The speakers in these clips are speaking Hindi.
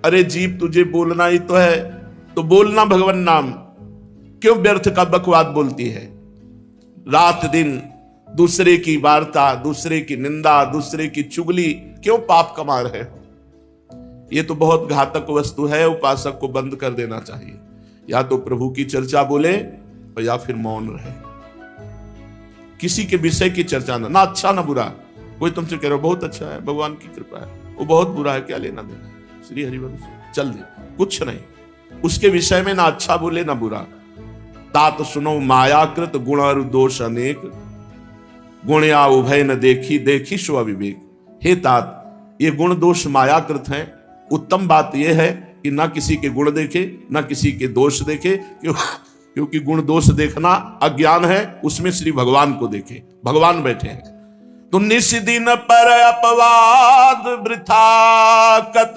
अरे जीव तुझे बोलना ही तो है, तो बोलना भगवान नाम, क्यों व्यर्थ का बकवाद बोलती है? रात दिन दूसरे की वार्ता, दूसरे की निंदा, दूसरे की चुगली, क्यों पाप कमा रहे हो? ये तो बहुत घातक वस्तु है, उपासक को बंद कर देना चाहिए। या तो प्रभु की चर्चा बोले और या फिर मौन रहे। किसी के विषय की चर्चा ना अच्छा ना बुरा। कोई तुमसे कह रहा हो बहुत अच्छा है, भगवान की कृपा है, वो बहुत बुरा है, क्या लेना देना? श्री हरिवंश चल दे, कुछ नहीं। उसके विषय में ना अच्छा बोले ना बुरा। तात सुनो मायाकृत गुण और दोष अनेक, गुण या उभय न देखी, देखी सो अविवेक। हे तात, ये गुण दोष मायाकृत हैं। उत्तम बात यह है कि ना किसी के गुण देखे ना किसी के दोष देखे, क्योंकि गुण दोष देखना अज्ञान है। उसमें श्री भगवान को देखे, भगवान बैठे हैं। तो निस दिन पर अपवाद वृथा कत,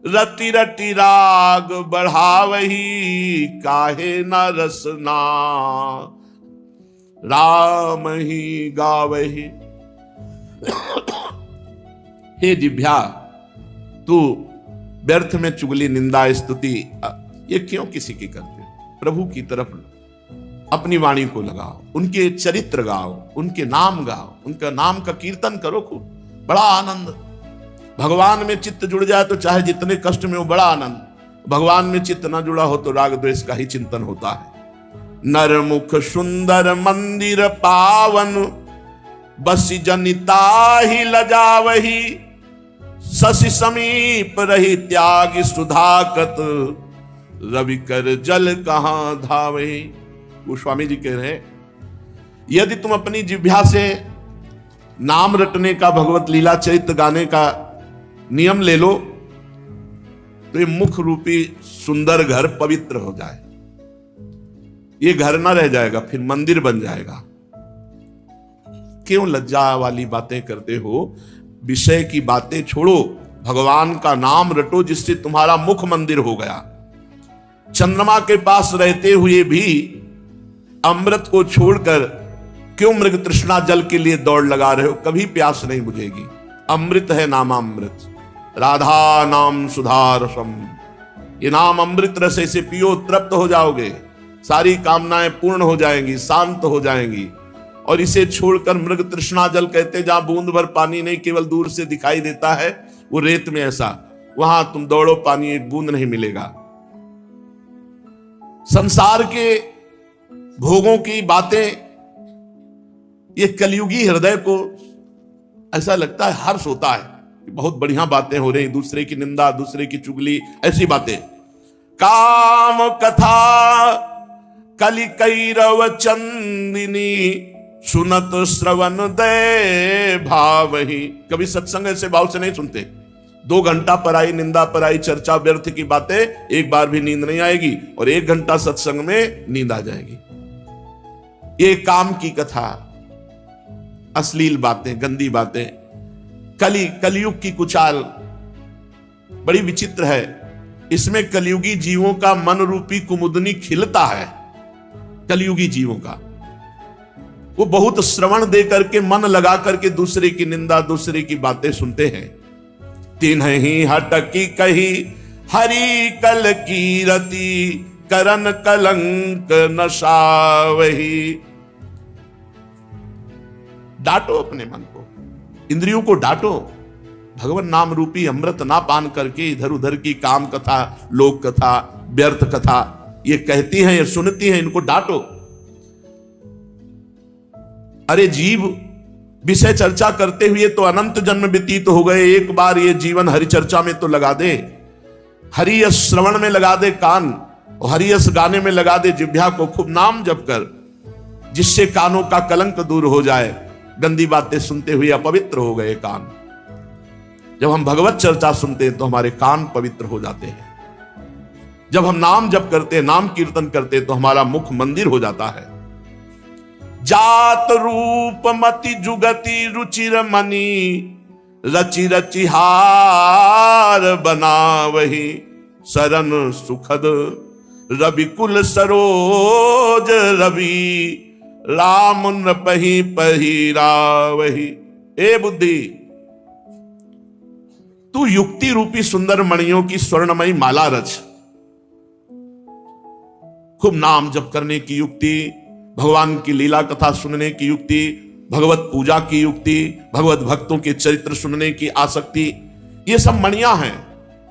रति रति राग बढ़ावही, काहे न रसना राम ही गावही। हे जिभ्या, तू व्यर्थ में चुगली, निंदा, स्तुति ये क्यों किसी की करते हो? प्रभु की तरफ अपनी वाणी को लगाओ, उनके चरित्र गाओ, उनके नाम गाओ, उनका नाम का कीर्तन करो खूब, बड़ा आनंद। भगवान में चित्त जुड़ जाए तो चाहे जितने कष्ट में हो, बड़ा आनंद। भगवान में चित्त ना जुड़ा हो तो राग द्वेष का ही चिंतन होता है। नरमुख सुंदर मंदिर पावन, बसी जनिता ही लजावही, शशि समीप रही त्याग सुधाकत, रवि कर जल कहां धावही। वो स्वामी जी कह रहे हैं, यदि तुम अपनी जिह्वा से नाम रटने का, भगवत लीला चरित्र गाने का नियम ले लो तो ये मुख रूपी सुंदर घर पवित्र हो जाए। ये घर ना रह जाएगा, फिर मंदिर बन जाएगा। क्यों लज्जा वाली बातें करते हो? विषय की बातें छोड़ो, भगवान का नाम रटो, जिससे तुम्हारा मुख मंदिर हो गया। चंद्रमा के पास रहते हुए भी अमृत को छोड़कर क्यों मृग तृष्णा जल के लिए दौड़ लगा रहे हो? कभी प्यास नहीं बुझेगी। अमृत है नामामृत, राधा नाम सुधा रसम। ये नाम अमृत रस से पियो, तृप्त हो जाओगे, सारी कामनाएं पूर्ण हो जाएंगी, शांत हो जाएंगी। और इसे छोड़कर मृग तृष्णा जल कहते, जहां बूंद भर पानी नहीं, केवल दूर से दिखाई देता है, वो रेत में ऐसा, वहां तुम दौड़ो, पानी एक बूंद नहीं मिलेगा। संसार के भोगों की बातें, ये कलयुगी हृदय को ऐसा लगता है हर्ष होता है कि बहुत बढ़िया बातें हो रही, दूसरे की निंदा, दूसरे की चुगली, ऐसी बातें। काम कथा कलि कैरव चंदिनी, सुनत श्रवण दे भावही। कभी सत्संग ऐसे भाव से नहीं सुनते। 2 घंटा पराई निंदा, पराई चर्चा, व्यर्थ की बातें, एक बार भी नींद नहीं आएगी, और 1 घंटा सत्संग में नींद आ जाएगी। ये काम की कथा, अश्लील बातें, गंदी बातें, कलयुग की कुचाल बड़ी विचित्र है। इसमें कलयुगी जीवों का मन रूपी कुमुदनी खिलता है। कलयुगी जीवों का वो बहुत श्रवण दे करके, मन लगा करके दूसरे की निंदा, दूसरे की बातें सुनते हैं। तिन्हि हटकी कही हरि कल कीरति, करन कलंक नशावही। डांटो अपने मन को, इंद्रियों को डांटो। भगवान नाम रूपी अमृत ना पान करके इधर उधर की काम कथा, लोक कथा, व्यर्थ कथा ये कहती हैं, ये सुनती हैं, इनको डांटो। अरे जीव, विषय चर्चा करते हुए तो अनंत जन्म व्यतीत हो गए, एक बार ये जीवन हरि चर्चा में तो लगा दे, हरि यश श्रवण में लगा दे कान, और हरि यश गाने में लगा दे जिह्वा को। खूब नाम जप कर, जिससे कानों का कलंक दूर हो जाए। गंदी बातें सुनते हुए अपवित्र हो गए कान। जब हम भगवत चर्चा सुनते हैं तो हमारे कान पवित्र हो जाते हैं। जब हम नाम जप करते हैं, नाम कीर्तन करते हैं, तो हमारा मुख मंदिर हो जाता है। जात रूप मति जुगति रुचिर मनी, रचि रचि हार बनावही, सरन सुखद रवि कुल सरोज रवि, राम नृपहि पहिरावही। ए बुद्धि, तू युक्ति रूपी सुंदर मणियों की स्वर्णमयी माला रच। खूब नाम जप करने की युक्ति, भगवान की लीला कथा सुनने की युक्ति, भगवत पूजा की युक्ति, भगवत भक्तों के चरित्र सुनने की आसक्ति, ये सब मणियां हैं,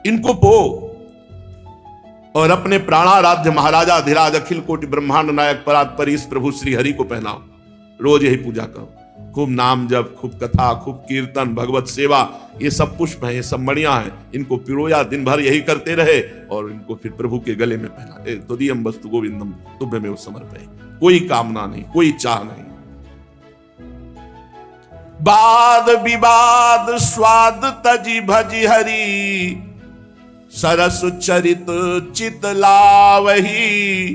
इनको पो और अपने प्राणाराध्य महाराजा अधिराज अखिल कोटि ब्रह्मांड नायक परात्पर इस प्रभु श्री हरि को पहनाओ। रोज यही पूजा करो, खूब नाम जप, खूब कथा, खूब कीर्तन, भगवत सेवा, ये सब पुष्प हैं, ये सब मणियां हैं, इनको पिरोया, दिन भर यही करते रहे और इनको फिर प्रभु के गले में पहना। तदीयम वस्तु गोविंदम तुभ्यमेव समर्पये। कोई कामना नहीं, कोई चाह नहीं। वाद विवाद स्वाद तजी भजी हरि, सरस चरित चित लावही,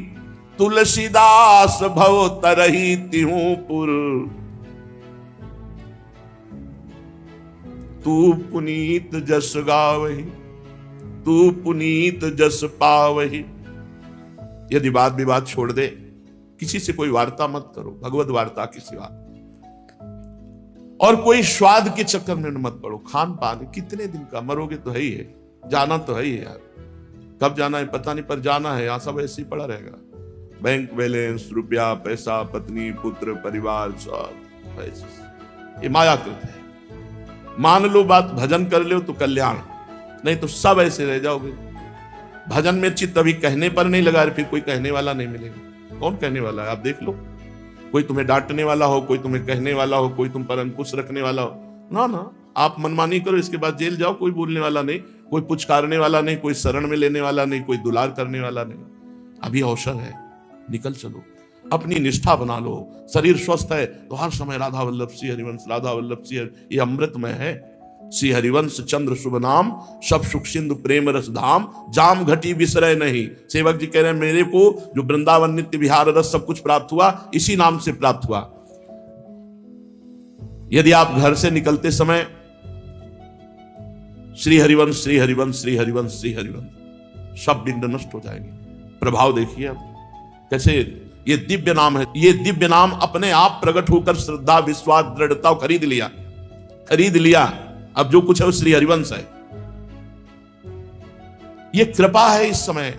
तुलसीदास भव तरही तिहू पुर, तू पुनीत जस गावही, तू पुनीत जस पावही। यदि वाद विवाद छोड़ दे, किसी से कोई वार्ता मत करो, भगवत वार्ता की सिवा, और कोई स्वाद के चक्कर में मत पड़ो। खान पान कितने दिन का, मरोगे तो है ही है, जाना तो है ही यार, कब जाना है पता नहीं, पर जाना है, यहां सब ऐसे ही पड़ा रहेगा। बैंक बैलेंस, रुपया पैसा, पत्नी पुत्र परिवार, सब ऐसे, ये मायाकृत है। मान लो बात, भजन कर लो तो कल्याण, नहीं तो सब ऐसे रह जाओगे। भजन में चित्त अभी कहने पर नहीं लगा, फिर कोई कहने वाला नहीं मिलेगा। कौन कहने वाला है आप देख लो, कोई तुम्हें डांटने वाला हो, कोई तुम्हें कहने वाला हो, कोई तुम पर अंकुश रखने वाला हो, ना ना, आप मनमानी करो, इसके बाद जेल जाओ, कोई बोलने वाला नहीं, कोई पुचकारने वाला नहीं, कोई शरण में लेने वाला नहीं, कोई दुलार करने वाला नहीं। अभी अवसर है, निकल चलो, अपनी निष्ठा बना लो। शरीर स्वस्थ है तो हर समय राधा वल्लभ श्री हरिवंश, राधा वल्लभ श्री, ये अमृतमय है। श्री हरिवंश चंद्र शुभ नाम, सब सुख सिंधु प्रेम रस धाम, जाम घटी विसरय नहीं। सेवक जी कह रहे हैं, मेरे को जो वृंदावन नित्य विहार रस सब कुछ प्राप्त हुआ, इसी नाम से प्राप्त हुआ। यदि आप घर से निकलते समय श्री हरिवंश श्री हरिवंश श्री हरिवंश श्री हरिवंश, सब बिंद नष्ट हो जाएंगे। प्रभाव देखिए अब कैसे, ये दिव्य नाम है, ये दिव्य नाम अपने आप प्रकट होकर श्रद्धा विश्वास दृढ़ता खरीद लिया। अब जो कुछ है वो श्री हरिवंश है। ये कृपा है इस समय।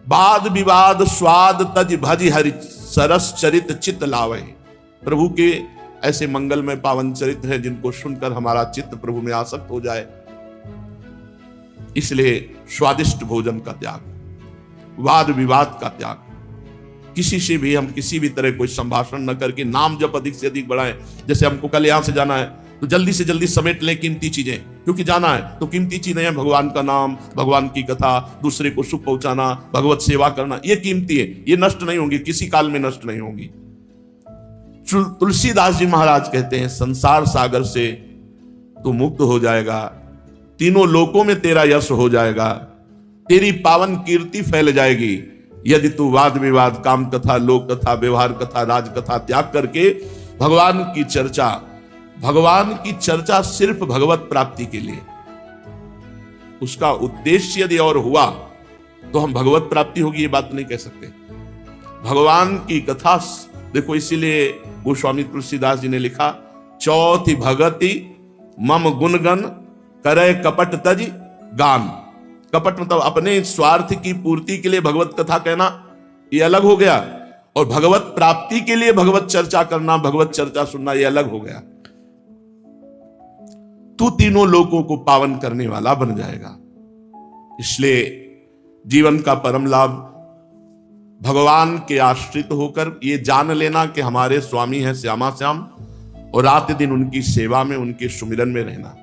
वाद विवाद स्वाद तज भज हरि, सरस चरित चित लावै। प्रभु के ऐसे मंगलमय पावन चरित्र हैं जिनको सुनकर हमारा चित्त प्रभु में आसक्त हो जाए। इसलिए स्वादिष्ट भोजन का त्याग, वाद विवाद का त्याग, किसी से भी हम किसी भी तरह कोई संभाषण न करके नाम जप अधिक से अधिक बढ़ाएं। जैसे हमको कल यहां से जाना है तो जल्दी से जल्दी समेट लें कीमती चीजें, क्योंकि जाना है तो कीमती चीजें हैं, भगवान का नाम, भगवान की कथा, दूसरे को सुख पहुंचाना, भगवत सेवा करना, ये कीमती है, ये नष्ट नहीं होंगी, किसी काल में नष्ट नहीं होंगी। तुलसीदास जी महाराज कहते हैं, संसार सागर से तू मुक्त हो जाएगा, तीनों लोकों में तेरा यश हो जाएगा, तेरी पावन कीर्ति फैल जाएगी यदि तू वाद विवाद, काम कथा, लोक कथा, व्यवहार कथा, राज कथा त्याग करके भगवान की चर्चा सिर्फ भगवत प्राप्ति के लिए, उसका उद्देश्य यदि और हुआ तो हम भगवत प्राप्ति होगी ये बात नहीं कह सकते। भगवान की कथा देखो, इसीलिए गोस्वामी तुलसीदास जी ने लिखा, चौथी भगति मम गुणगन करे कपट तज गान। कपट मतलब अपने स्वार्थ की पूर्ति के लिए भगवत कथा कहना, ये अलग हो गया, और भगवत प्राप्ति के लिए भगवत चर्चा करना, भगवत चर्चा सुनना, ये अलग हो गया। तू तीनों लोगों को पावन करने वाला बन जाएगा। इसलिए जीवन का परम लाभ भगवान के आश्रित होकर ये जान लेना कि हमारे स्वामी हैं श्यामा श्याम, और रात दिन उनकी सेवा में, उनके सुमिरन में रहना।